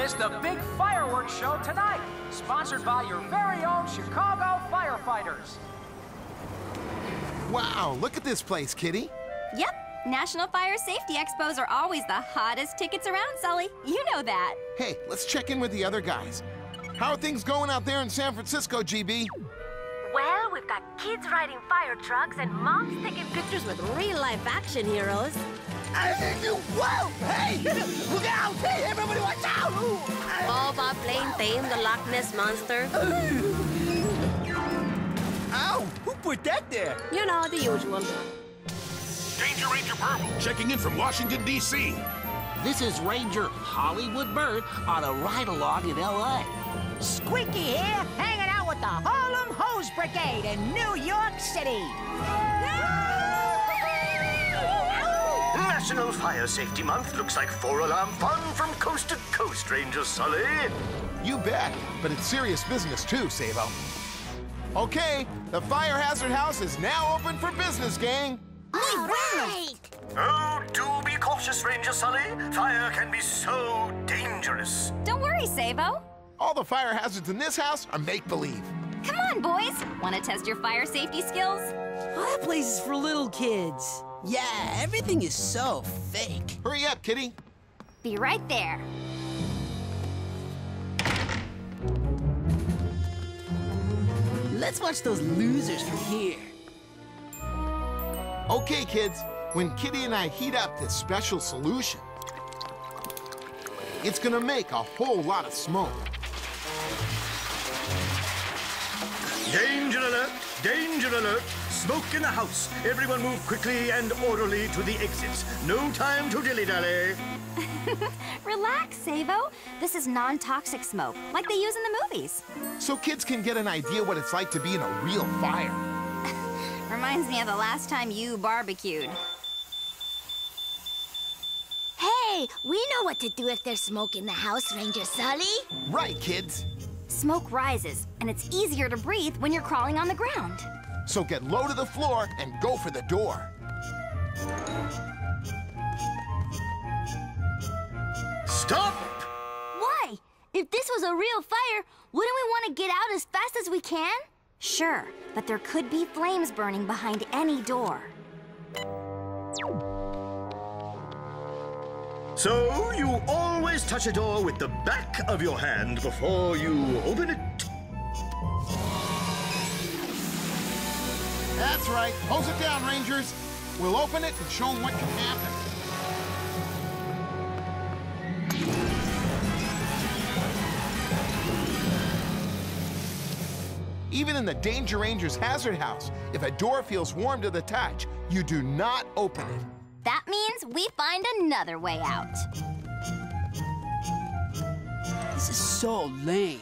miss the big fireworks show tonight, sponsored by your very own Chicago firefighters. Wow, look at this place, Kitty. Yep, National Fire Safety Expos are always the hottest tickets around, Sully. You know that. Hey, let's check in with the other guys. How are things going out there in San Francisco, GB? Well, we've got kids riding fire trucks and moms taking pictures with real-life action heroes. Whoa! Hey! Look out! Hey, everybody watch out! Bob playing Tame the Loch Ness Monster. Ow! Who put that there? You know, the usual. Danger Ranger Purple, checking in from Washington, D.C. This is Ranger Hollywood Bird on a ride-along in L.A. Squeaky here, hanging out with the Harlem Hose Brigade in New York City. National Fire Safety Month looks like four-alarm fun from coast to coast, Ranger Sully. You bet, but it's serious business too, Sabo. Okay, the fire hazard house is now open for business, gang. All right! Oh, do be cautious, Ranger Sully. Fire can be so dangerous. Don't worry, Sabo. All the fire hazards in this house are make-believe. Come on, boys. Want to test your fire safety skills? Oh, that place is for little kids. Yeah, everything is so fake. Hurry up, Kitty. Be right there. Let's watch those losers from here. Okay, kids, when Kitty and I heat up this special solution, it's gonna make a whole lot of smoke. Danger alert! Danger alert! Smoke in the house. Everyone move quickly and orderly to the exits. No time to dilly-dally. Relax, Sabo. This is non-toxic smoke, like they use in the movies. So kids can get an idea what it's like to be in a real fire. Reminds me of the last time you barbecued. Hey, we know what to do if there's smoke in the house, Ranger Sully. Right, kids. Smoke rises, and it's easier to breathe when you're crawling on the ground. So get low to the floor and go for the door. Stop! Why? If this was a real fire, wouldn't we want to get out as fast as we can? Sure, but there could be flames burning behind any door. So, you always touch a door with the back of your hand before you open it. That's right. Hose it down, Rangers. We'll open it and show them what can happen. Even in the Danger Ranger's hazard house, if a door feels warm to the touch, you do not open it. That means we find another way out. This is so lame.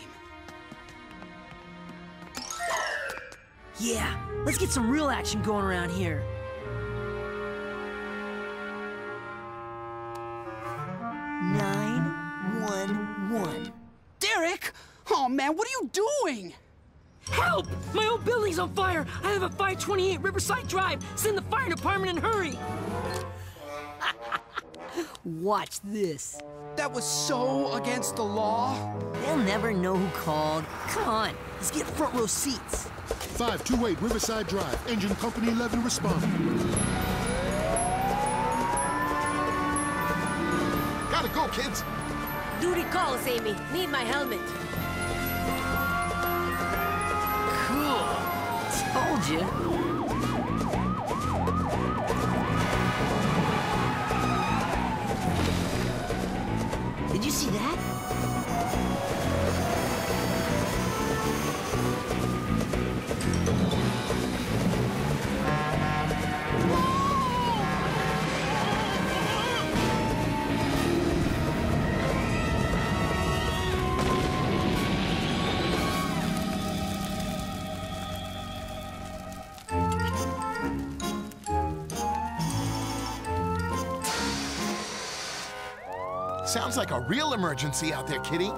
Yeah, let's get some real action going around here. Derek! Oh man, what are you doing? Help! My old building's on fire! I have a 528 Riverside Drive! Send the fire department and hurry! Watch this. That was so against the law. They'll never know who called. Come on, Let's get front row seats. 528 Riverside Drive, Engine Company 11 responding. Gotta go, kids. Duty calls, Amy. Need my helmet. told you. Did you see that? Sounds like a real emergency out there, Kitty.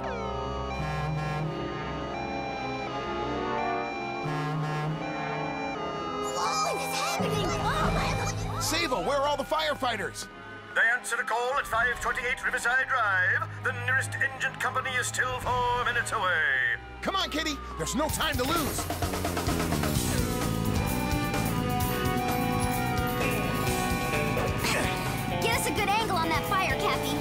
What is happening? Oh, my... Sable, where are all the firefighters? They answered a call at 528 Riverside Drive. The nearest engine company is still 4 minutes away. Come on, Kitty. There's no time to lose. Get us a good angle on that fire, Cappy.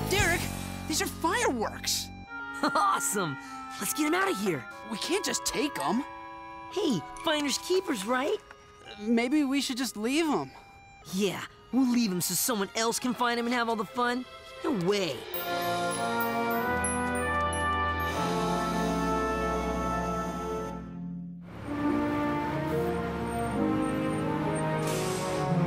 Derek, these are fireworks. Awesome! Let's get him out of here. We can't just take them. Hey, finders keepers, right? Maybe we should just leave them. Yeah, we'll leave him so someone else can find him and have all the fun. No way.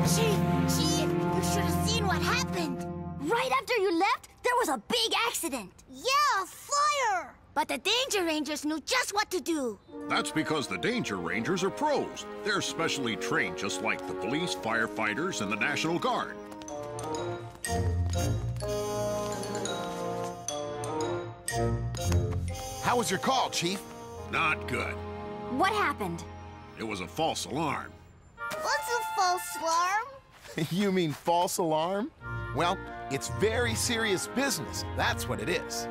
Chief, you should have seen what happened. Right after you left, there was a big accident. Yeah, a fire. But the Danger Rangers knew just what to do. That's because the Danger Rangers are pros. They're specially trained just like the police, firefighters, and the National Guard. How was your call, Chief? Not good. What happened? It was a false alarm. What's a false alarm? You mean false alarm? Well, it's very serious business. That's what it is.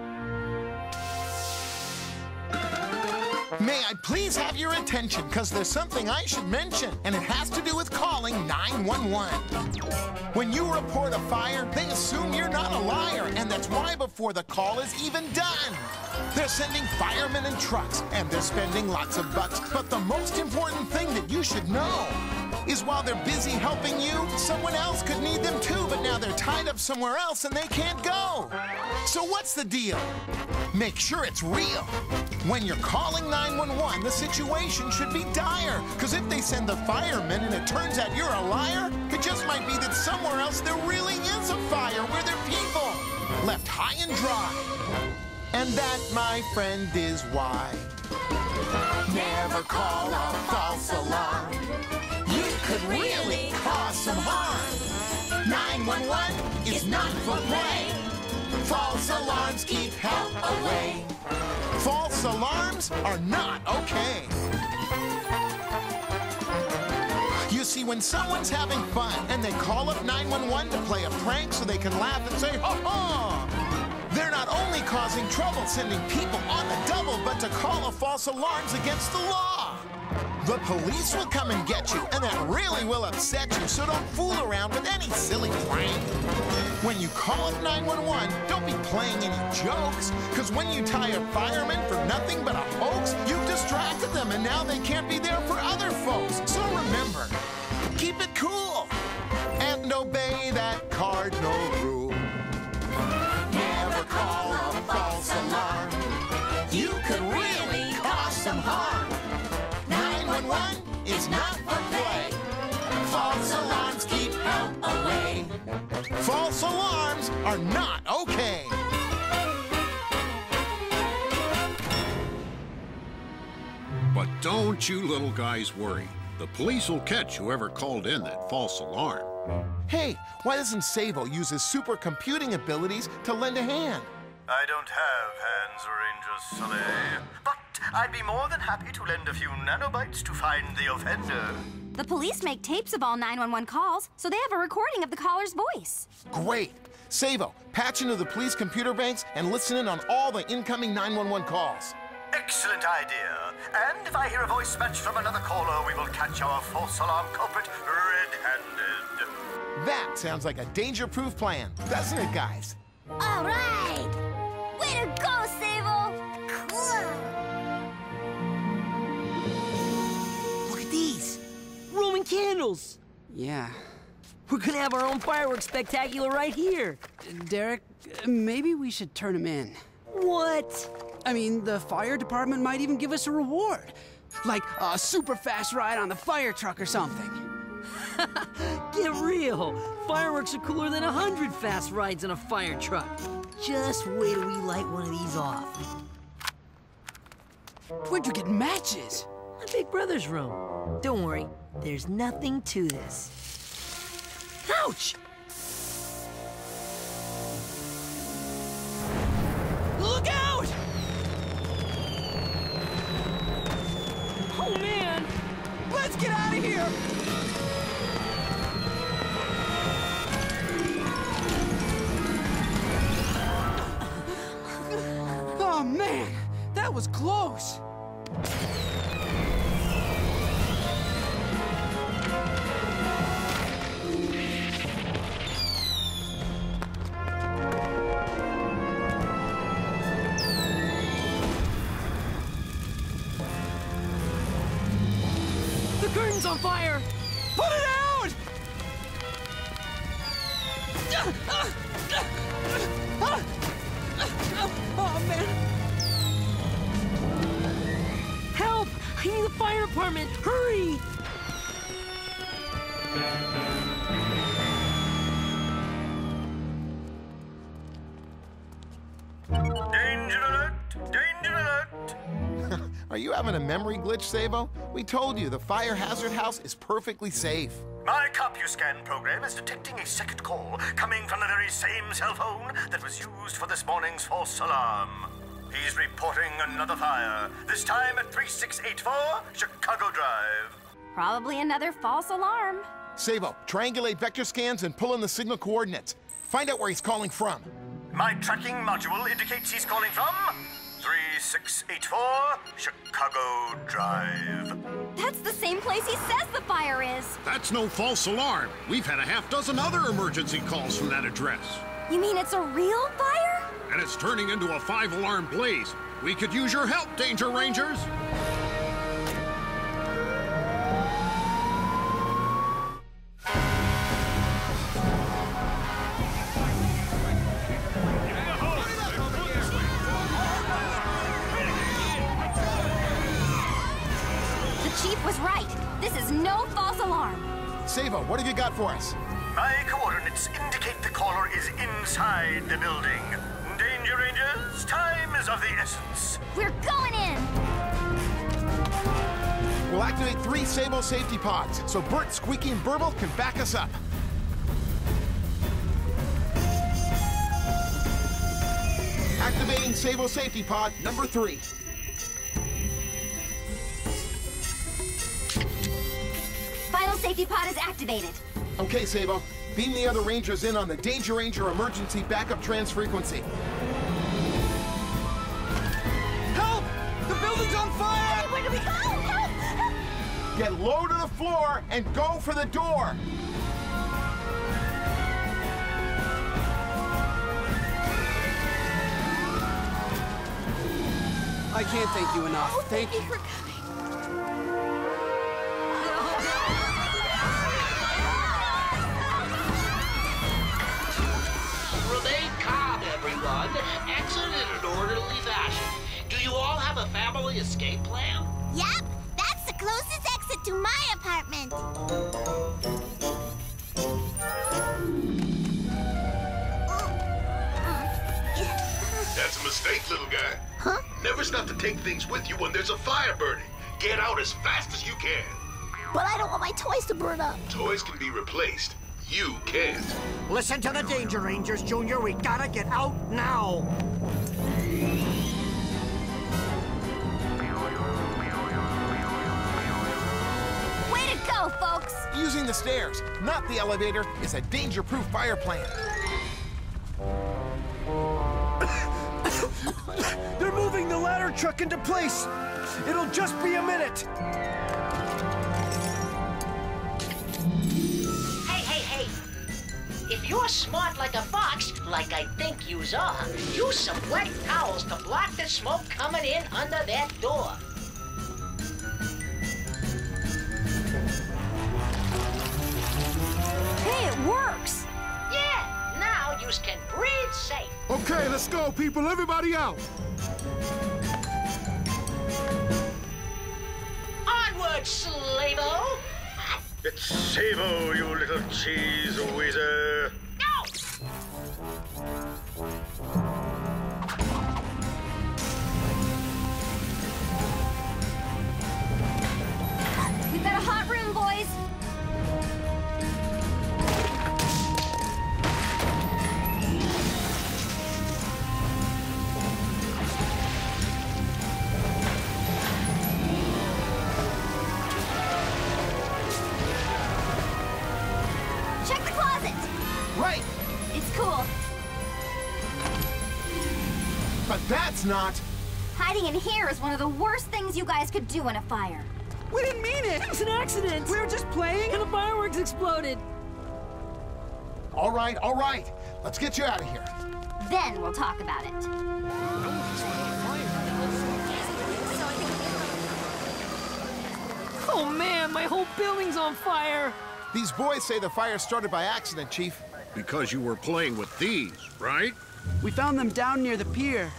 May I please have your attention, because there's something I should mention, and it has to do with calling 911. When you report a fire, they assume you're not a liar, and that's why before the call is even done, they're sending firemen and trucks, and they're spending lots of bucks. But the most important thing that you should know is while they're busy helping you, someone else could need them too, but now they're tied up somewhere else and they can't go. So what's the deal? Make sure it's real. When you're calling 911, the situation should be dire, because if they send the firemen and it turns out you're a liar, it just might be that somewhere else there really is a fire where there are people left high and dry. And that, my friend, is why never call a false alarm. You could really cause some harm. 911 is not for play. False alarms keep help away. False alarms are not okay. You see, when someone's having fun and they call up 911 to play a prank so they can laugh and say, ha-ha, they're not only causing trouble sending people on the double, but to call a false alarm's against the law. The police will come and get you, and that really will upset you, so don't fool around with any silly prank. When you call up 911, don't be playing any jokes, because when you tie a fireman for nothing but a hoax, you've distracted them, and now they can't be there for other folks. So remember, keep it cool, and obey that cardinal rule. Never call a false alarm. You could really cause some harm. 911 is not for play. False alarms keep help away. False alarms are not okay. But don't you little guys worry. The police will catch whoever called in that false alarm. Hey, why doesn't Sable use his supercomputing abilities to lend a hand? I don't have hands, Ranger Sully. But I'd be more than happy to lend a few nanobytes to find the offender. The police make tapes of all 911 calls, so they have a recording of the caller's voice. Great. Sabo, patch into the police computer banks and listen in on all the incoming 911 calls. Excellent idea. And if I hear a voice match from another caller, we will catch our false alarm culprit red-handed. That sounds like a danger-proof plan, doesn't it, guys? All right. Way to go, Sable. Cool. Look at these. Roman candles. Yeah. We're gonna have our own fireworks spectacular right here. Derek, maybe we should turn them in. What? I mean, the fire department might even give us a reward. Like a super fast ride on the fire truck or something. Get real. Fireworks are cooler than 100 fast rides in a fire truck. Just wait till we light one of these off. Where'd you get matches? My big brother's room. Don't worry, there's nothing to this. Ouch! get out of here! Oh, man! That was close! The curtain's on fire! Put it out! Oh, man! Help! I need the fire department! Hurry! Danger alert! Danger alert! Are you having a memory glitch, Sabo? We told you the fire hazard house is perfectly safe. My CompuScan program is detecting a second call coming from the very same cell phone that was used for this morning's false alarm. He's reporting another fire, this time at 3684 Chicago Drive. Probably another false alarm. Sabo, triangulate vector scans and pull in the signal coordinates. Find out where he's calling from. My tracking module indicates he's calling from 3684 Chicago Drive. That's the same place he says the fire is. That's no false alarm. We've had a half-dozen other emergency calls from that address. You mean it's a real fire? And it's turning into a 5-alarm blaze. We could use your help, Danger Rangers. The chief was right. This is no false alarm. Sabo, what have you got for us? My coordinates indicate the caller is inside the building. Danger Rangers, time is of the essence. We're going in. We'll activate 3 Sabo safety pods, so Bert, Squeaky, and Burble can back us up. Activating Sabo safety pod number 3. Final safety pod is activated. Okay, Sabo. Beam the other Rangers in on the Danger Ranger emergency backup trans frequency. Help! The building's on fire! Where do we go? Help! Help! Get low to the floor and go for the door. I can't thank you enough. Oh, thank you. for coming. Remain calm, everyone. Exit in an orderly fashion. Do you all have a family escape plan? Yep, that's the closest exit to my apartment. That's a mistake, little guy. Huh? Never stop to take things with you when there's a fire burning. Get out as fast as you can. But I don't want my toys to burn up. Toys can be replaced. You can't. Listen to the Danger Rangers, Junior. We gotta get out now. Way to go, folks. Using the stairs, not the elevator, is a danger-proof fire plan. They're moving the ladder truck into place. It'll just be a minute. Hey. If you're smart like a fox, like I think yous are, use some wet towels to block the smoke coming in under that door. Hey, it works. Yeah, now yous can breathe safe. Okay, let's go, people. Everybody out. Onward, Slavo! It's Sabo, you little cheese whizzer. We've got a hot room, boys. it's not. Hiding in here is one of the worst things you guys could do in a fire. We didn't mean it! It was an accident! We were just playing! And the fireworks exploded! All right, all right. Let's get you out of here. Then we'll talk about it. Oh man, my whole building's on fire! These boys say the fire started by accident, Chief. Because you were playing with these, right? We found them down near the pier.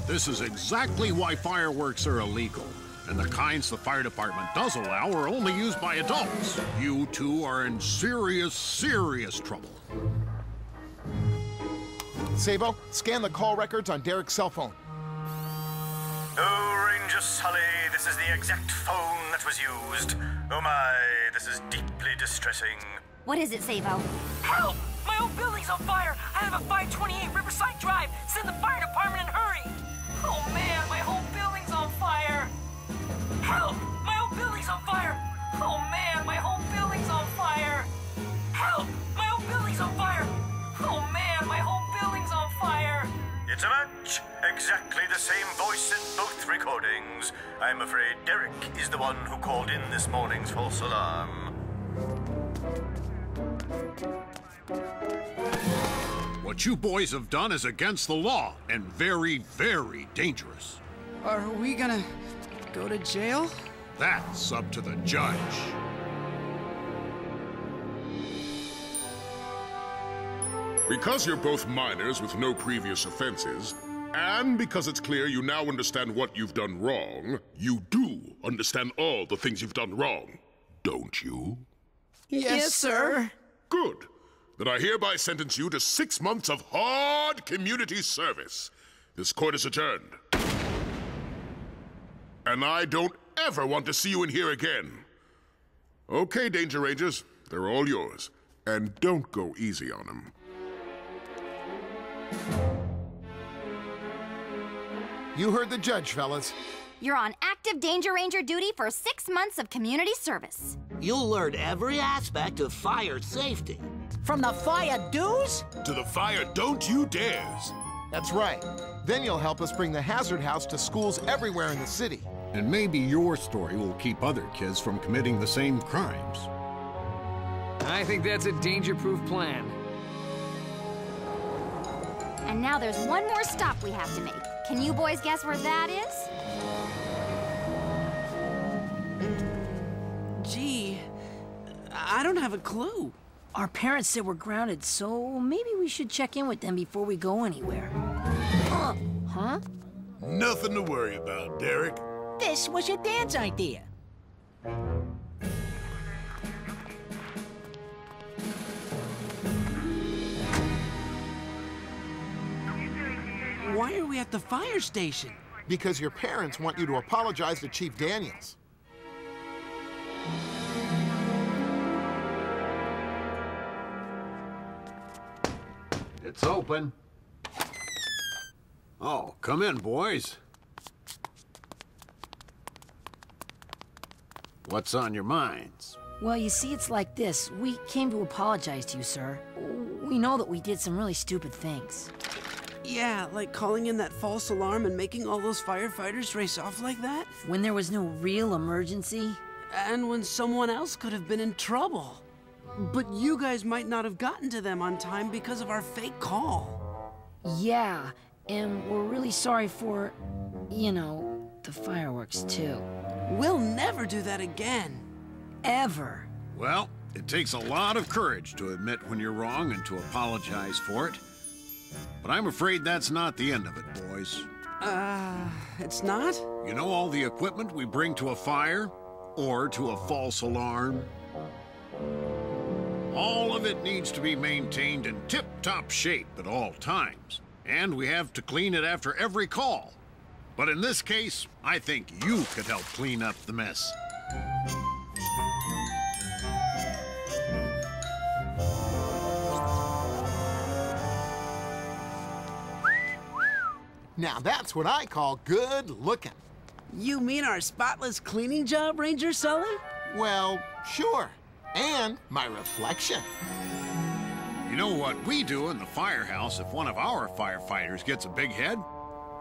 This is exactly why fireworks are illegal. And the kinds the fire department does allow are only used by adults. You two are in serious, serious trouble. Sabo, scan the call records on Derek's cell phone. Oh, Ranger Sully, this is the exact phone that was used. Oh my, this is deeply distressing. What is it, Sabo? Help! My old building's on fire! I live at 528 Riverside Drive! Send the fire department and hurry! Oh man, my whole building's on fire! Help! My whole building's on fire! Oh man, my whole building's on fire! Help! My whole building's on fire! Oh man, my whole building's on fire! It's a match. Exactly the same voice in both recordings. I'm afraid Derek is the one who called in this morning's false alarm. What you boys have done is against the law and very, very dangerous. Are we gonna go to jail? That's up to the judge. Because you're both minors with no previous offenses, and because it's clear you now understand what you've done wrong, you do understand all the things you've done wrong, don't you? Yes, sir. Good. Then I hereby sentence you to 6 months of hard community service. This court is adjourned. And I don't ever want to see you in here again. Okay, Danger Rangers, they're all yours. And don't go easy on them. You heard the judge, fellas. You're on active Danger Ranger duty for 6 months of community service. You'll learn every aspect of fire safety. From the fire do's? To the fire don't you dares. That's right. Then you'll help us bring the Hazard House to schools everywhere in the city. And maybe your story will keep other kids from committing the same crimes. I think that's a danger-proof plan. And now there's one more stop we have to make. Can you boys guess where that is? Gee, I don't have a clue. Our parents said we're grounded, so maybe we should check in with them before we go anywhere. Huh? Nothing to worry about, Derek. This was your dad's idea. Why are we at the fire station? Because your parents want you to apologize to Chief Daniels. It's open. Oh, come in, boys. What's on your minds? Well, you see, it's like this. We came to apologize to you, sir. We know that we did some really stupid things. Yeah, like calling in that false alarm and making all those firefighters race off like that? When there was no real emergency. And when someone else could have been in trouble. But you guys might not have gotten to them on time because of our fake call. Yeah, and we're really sorry for, you know, the fireworks, too. We'll never do that again. Ever. Well, it takes a lot of courage to admit when you're wrong and to apologize for it. But I'm afraid that's not the end of it, boys. It's not? You know all the equipment we bring to a fire? Or to a false alarm? All of it needs to be maintained in tip-top shape at all times. And we have to clean it after every call. But in this case, I think you could help clean up the mess. Now that's what I call good looking. You mean our spotless cleaning job, Ranger Sully? Well, sure. And my reflection. You know what we do in the firehouse if one of our firefighters gets a big head?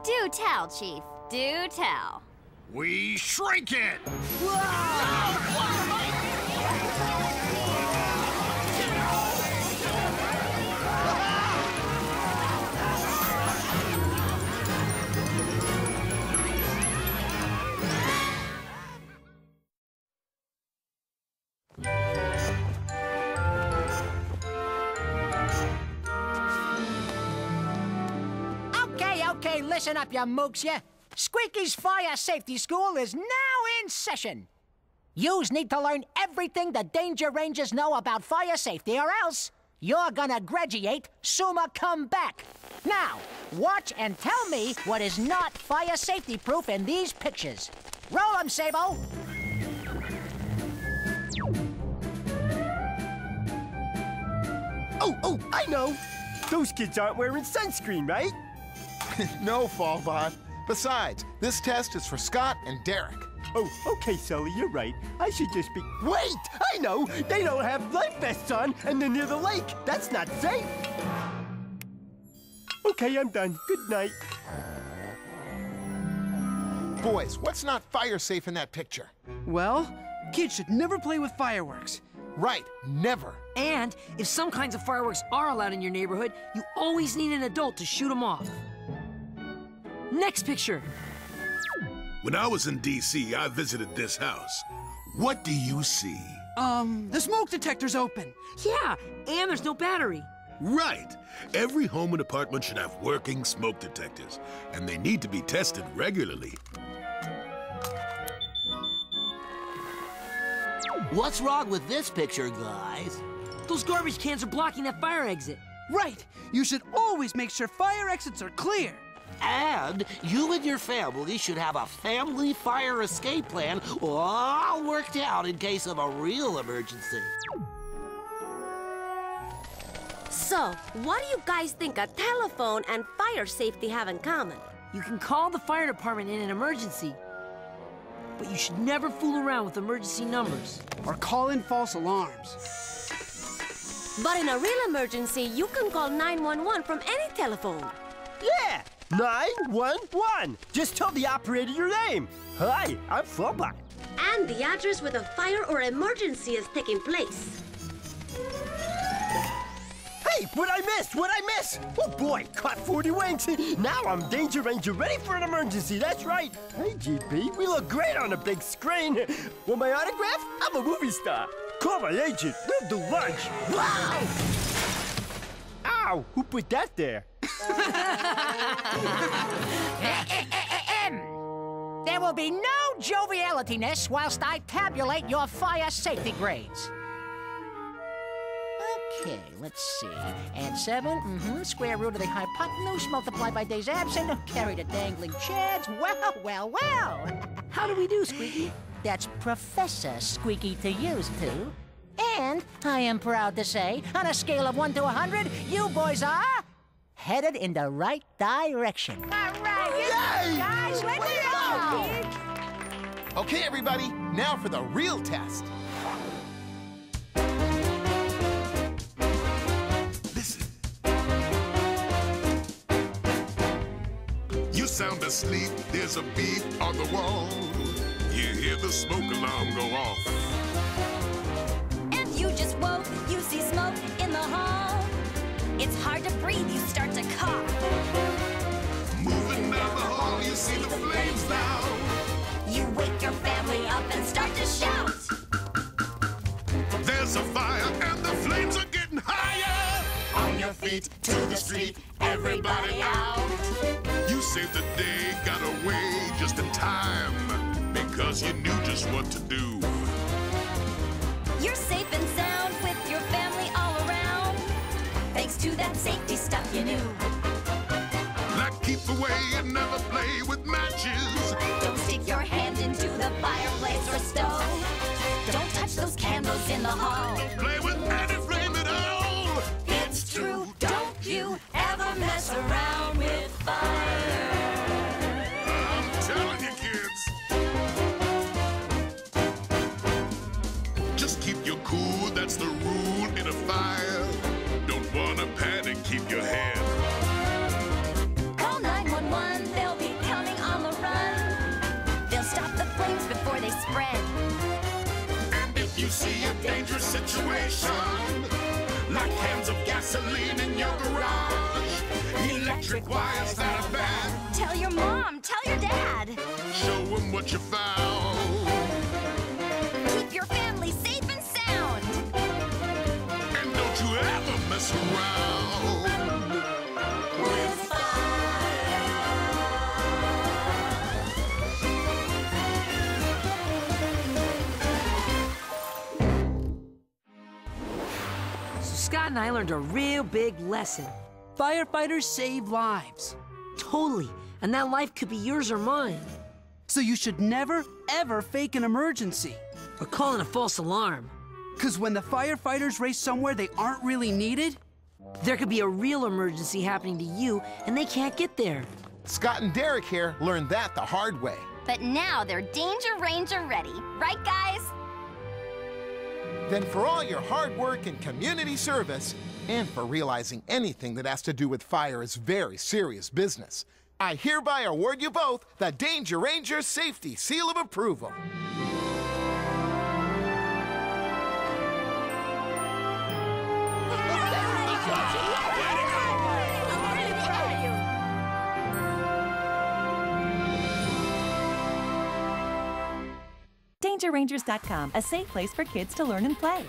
Do tell, Chief. Do tell. We shrink it! Okay, listen up, you mooks, ya. Squeaky's Fire Safety School is now in session. Yous need to learn everything the Danger Rangers know about fire safety, or else you're gonna graduate summa cum back. Now, watch and tell me what is not fire safety proof in these pictures. Roll 'em, Sabo. Oh, I know. Those kids aren't wearing sunscreen, right? No, Fallbot. Besides, this test is for Scott and Derek. Oh, okay, Sully, you're right. I should just be... Wait! I know! They don't have life vests on, and they're near the lake. That's not safe. Okay, I'm done. Good night. Boys, what's not fire safe in that picture? Well, kids should never play with fireworks. Right, never. And if some kinds of fireworks are allowed in your neighborhood, you always need an adult to shoot them off. Next picture. When I was in D.C., I visited this house. What do you see? The smoke detector's open. Yeah, and there's no battery. Right. Every home and apartment should have working smoke detectors, and they need to be tested regularly. What's wrong with this picture, guys? Those garbage cans are blocking that fire exit. Right. You should always make sure fire exits are clear. And you and your family should have a family fire escape plan all worked out in case of a real emergency. So, what do you guys think a telephone and fire safety have in common? You can call the fire department in an emergency, but you should never fool around with emergency numbers. Or call in false alarms. But in a real emergency, you can call 911 from any telephone. Yeah! 911! Just tell the operator your name. Hi, I'm Fallbot. And the address where the fire or emergency is taking place. Hey, what'd I miss? Oh boy, caught 40 winks. Now I'm Danger Ranger ready for an emergency, that's right. Hey, GP, we look great on a big screen. Want my autograph? I'm a movie star. Call my agent, they'll do lunch. Wow! Ow, who put that there? There will be no jovialityness whilst I tabulate your fire safety grades. Okay, let's see. Add 7, square root of the hypotenuse, multiply by days absent, carry the dangling chads. Well. How do we do, Squeaky? That's Professor Squeaky to use to. And I am proud to say, on a scale of 1 to 100, you boys are headed in the right direction. All right, Yay! Guys, let's go! Okay, everybody, now for the real test. Listen. You sound asleep, there's a beep on the wall. You hear the smoke alarm go off. And you just woke, you see smoke in the hall. It's hard to breathe, you start to cough. Moving down the hall, you see the flames now. You wake your family up and start to shout. There's a fire and the flames are getting higher. On your feet, to the street, everybody out. You saved the day, got away just in time, because you knew just what to do. You're safe and sound with your family all around, thanks to that safety stuff you knew. Like keep away and never play with matches. Don't stick your hand into the fireplace or stove. Don't touch those candles in the hall. Play with any flame at all. It's true, don't you ever mess around with fire. I'm telling you, kids. Just keep your cool, that's the rule in a fire. Don't wanna panic, keep your head. Call 911, they'll be friend. And if you see a dangerous situation, like cans of gasoline in your garage, electric wires that are bad, Tell your mom, tell your dad. show them what you found. Keep your family safe and sound. And don't you ever mess around with So Scott and I learned a real big lesson. Firefighters save lives. Totally. And that life could be yours or mine. So you should never, ever fake an emergency. Or call in a false alarm. Because when the firefighters race somewhere they aren't really needed, there could be a real emergency happening to you, and they can't get there. Scott and Derek here learned that the hard way. But now they're Danger Ranger ready. Right, guys? Then for all your hard work and community service, and for realizing anything that has to do with fire is very serious business, I hereby award you both the Danger Ranger Safety Seal of Approval. DangerRangers.com, a safe place for kids to learn and play.